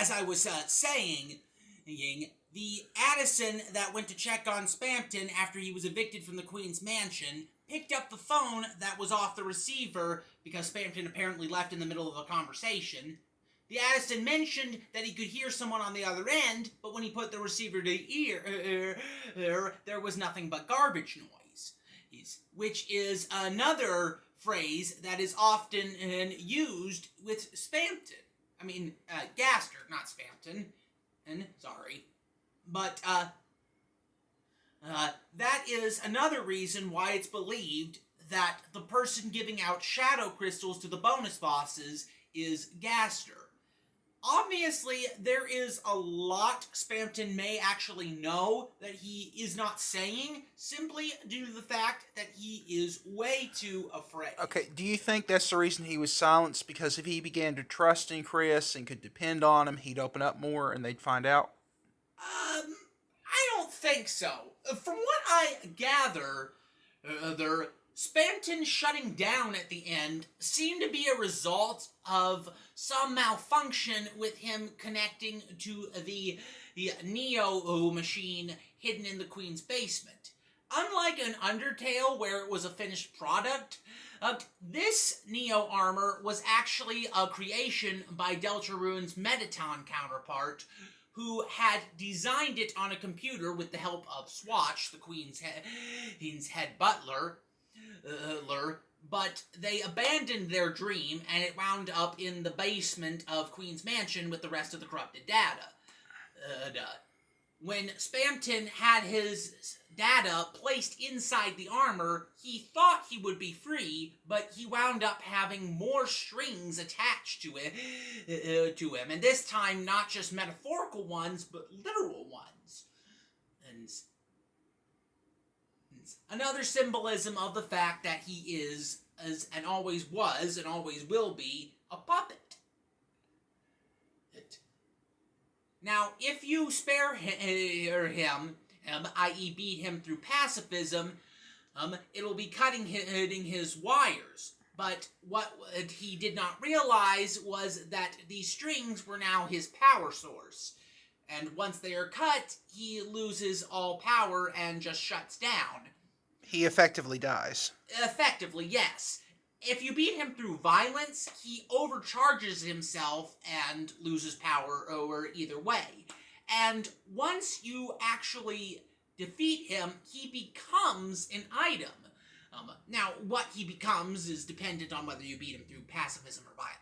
as I was saying, the Addison that went to check on Spamton after he was evicted from the Queen's mansion picked up the phone that was off the receiver because Spamton apparently left in the middle of a conversation. The Addison mentioned that he could hear someone on the other end, but when he put the receiver to ear, there was nothing but garbage noise, which is another phrase that is often used with Spamton. I mean, Gaster, not Spamton. Sorry. But, that is another reason why it's believed that the person giving out shadow crystals to the bonus bosses is Gaster. Obviously, there is a lot Spamton may actually know that he is not saying, simply due to the fact that he is way too afraid. Okay, do you think that's the reason he was silenced? Because if he began to trust in Chris and could depend on him, he'd open up more and they'd find out? I don't think so. From what I gather, Spamton shutting down at the end seemed to be a result of some malfunction with him connecting to the Neo machine hidden in the Queen's basement. Unlike an Undertale where it was a finished product, this Neo armor was actually a creation by Deltarune's Mettaton counterpart, who had designed it on a computer with the help of Swatch, the Queen's head butler, but they abandoned their dream, and it wound up in the basement of Queen's Mansion with the rest of the corrupted data. When Spamton had his data placed inside the armor, he thought he would be free, but he wound up having more strings attached to him, and this time not just metaphorical ones, but literal ones. And another symbolism of the fact that he is, and always was, and always will be, a puppet. Now, if you spare him, i.e. beat him through pacifism, it'll be cutting his wires. But what he did not realize was that these strings were now his power source. And once they are cut, he loses all power and just shuts down. He effectively dies. Effectively, yes. If you beat him through violence, he overcharges himself and loses power over either way. And once you actually defeat him, he becomes an item. Now, what he becomes is dependent on whether you beat him through pacifism or violence.